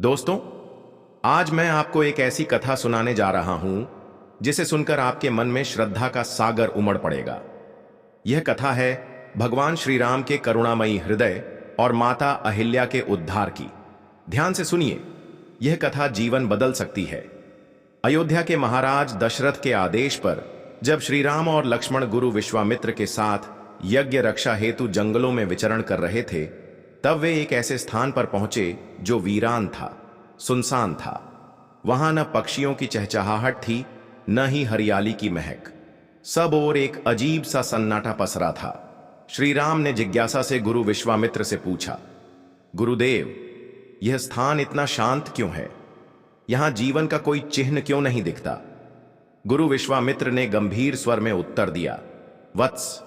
दोस्तों, आज मैं आपको एक ऐसी कथा सुनाने जा रहा हूं जिसे सुनकर आपके मन में श्रद्धा का सागर उमड़ पड़ेगा। यह कथा है भगवान श्री राम के करुणामयी हृदय और माता अहिल्या के उद्धार की। ध्यान से सुनिए, यह कथा जीवन बदल सकती है। अयोध्या के महाराज दशरथ के आदेश पर जब श्री राम और लक्ष्मण गुरु विश्वामित्र के साथ यज्ञ रक्षा हेतु जंगलों में विचरण कर रहे थे, तब वे एक ऐसे स्थान पर पहुंचे जो वीरान था, सुनसान था। वहां न पक्षियों की चहचहाहट थी, न ही हरियाली की महक। सब ओर एक अजीब सा सन्नाटा पसरा था। श्री राम ने जिज्ञासा से गुरु विश्वामित्र से पूछा, गुरुदेव, यह स्थान इतना शांत क्यों है? यहां जीवन का कोई चिन्ह क्यों नहीं दिखता? गुरु विश्वामित्र ने गंभीर स्वर में उत्तर दिया, वत्स,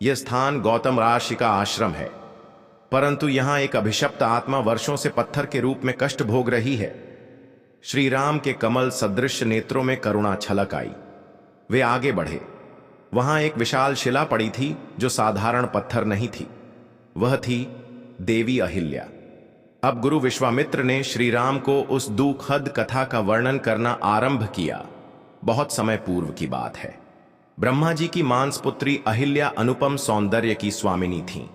यह स्थान गौतम ऋषि का आश्रम है, परंतु यहां एक अभिशप्त आत्मा वर्षों से पत्थर के रूप में कष्ट भोग रही है। श्री राम के कमल सदृश नेत्रों में करुणा छलक आई। वे आगे बढ़े। वहां एक विशाल शिला पड़ी थी जो साधारण पत्थर नहीं थी, वह थी देवी अहिल्या। अब गुरु विश्वामित्र ने श्री राम को उस दुखद कथा का वर्णन करना आरंभ किया। बहुत समय पूर्व की बात है। ब्रह्मा जी की मांसपुत्री अहिल्या अनुपम सौंदर्य की स्वामिनी थीं।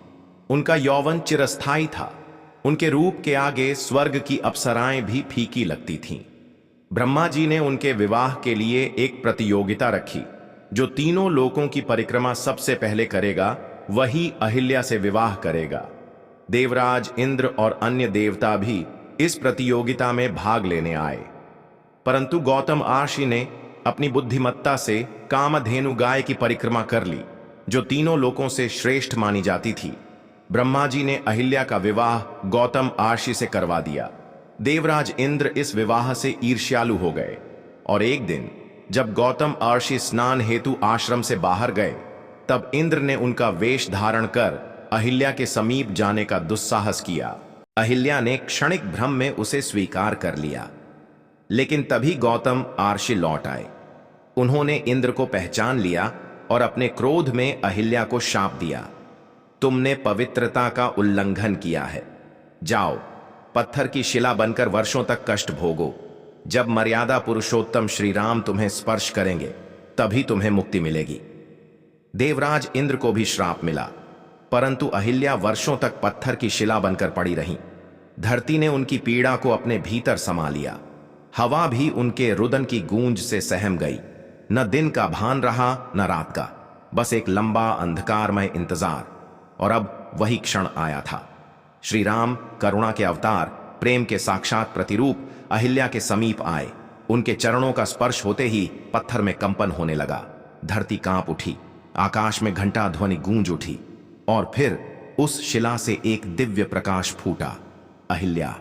उनका यौवन चिरस्थायी था। उनके रूप के आगे स्वर्ग की अप्सराएं भी फीकी लगती थीं। ब्रह्मा जी ने उनके विवाह के लिए एक प्रतियोगिता रखी। जो तीनों लोकों की परिक्रमा सबसे पहले करेगा, वही अहिल्या से विवाह करेगा। देवराज इंद्र और अन्य देवता भी इस प्रतियोगिता में भाग लेने आए, परंतु गौतम ऋषि ने अपनी बुद्धिमत्ता से कामधेनु गाय की परिक्रमा कर ली, जो तीनों लोकों से श्रेष्ठ मानी जाती थी। ब्रह्मा जी ने अहिल्या का विवाह गौतम ऋषि से करवा दिया। देवराज इंद्र इस विवाह से ईर्ष्यालु हो गए और एक दिन जब गौतम ऋषि स्नान हेतु आश्रम से बाहर गए, तब इंद्र ने उनका वेश धारण कर अहिल्या के समीप जाने का दुस्साहस किया। अहिल्या ने क्षणिक भ्रम में उसे स्वीकार कर लिया, लेकिन तभी गौतम ऋषि लौट आए। उन्होंने इंद्र को पहचान लिया और अपने क्रोध में अहिल्या को शाप दिया, तुमने पवित्रता का उल्लंघन किया है। जाओ, पत्थर की शिला बनकर वर्षों तक कष्ट भोगो। जब मर्यादा पुरुषोत्तम श्री राम तुम्हें स्पर्श करेंगे, तभी तुम्हें मुक्ति मिलेगी। देवराज इंद्र को भी श्राप मिला, परंतु अहिल्या वर्षों तक पत्थर की शिला बनकर पड़ी रहीं। धरती ने उनकी पीड़ा को अपने भीतर समा लिया। हवा भी उनके रुदन की गूंज से सहम गई। न दिन का भान रहा, न रात का, बस एक लंबा अंधकारमय इंतजार। और अब वही क्षण आया था। श्री राम, करुणा के अवतार, प्रेम के साक्षात प्रतिरूप, अहिल्या के समीप आए। उनके चरणों का स्पर्श होते ही पत्थर में कंपन होने लगा। धरती कांप उठी, आकाश में घंटा ध्वनि गूंज उठी, और फिर उस शिला से एक दिव्य प्रकाश फूटा। अहिल्या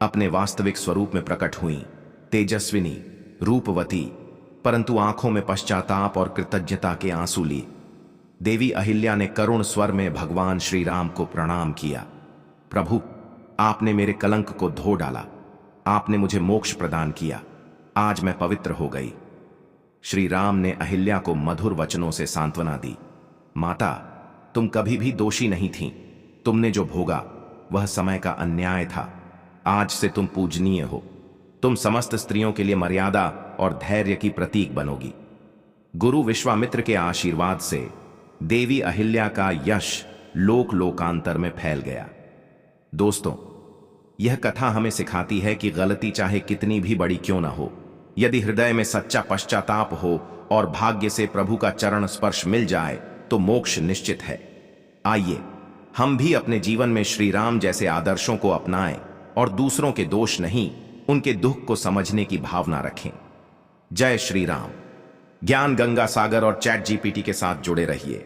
अपने वास्तविक स्वरूप में प्रकट हुई, तेजस्विनी, रूपवती, परंतु आंखों में पश्चाताप और कृतज्ञता के आंसू लिए। देवी अहिल्या ने करुण स्वर में भगवान श्री राम को प्रणाम किया। प्रभु, आपने मेरे कलंक को धो डाला। आपने मुझे मोक्ष प्रदान किया। आज मैं पवित्र हो गई। श्री राम ने अहिल्या को मधुर वचनों से सांत्वना दी। माता, तुम कभी भी दोषी नहीं थीं। तुमने जो भोगा वह समय का अन्याय था। आज से तुम पूजनीय हो। तुम समस्त स्त्रियों के लिए मर्यादा और धैर्य की प्रतीक बनोगी। गुरु विश्वामित्र के आशीर्वाद से देवी अहिल्या का यश लोक लोकांतर में फैल गया। दोस्तों, यह कथा हमें सिखाती है कि गलती चाहे कितनी भी बड़ी क्यों ना हो, यदि हृदय में सच्चा पश्चाताप हो और भाग्य से प्रभु का चरण स्पर्श मिल जाए, तो मोक्ष निश्चित है। आइए हम भी अपने जीवन में श्री राम जैसे आदर्शों को अपनाएं और दूसरों के दोष नहीं, उनके दुख को समझने की भावना रखें। जय श्री राम। ज्ञान गंगा सागर और चैट जीपीटी के साथ जुड़े रहिए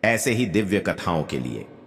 ऐसे ही दिव्य कथाओं के लिए।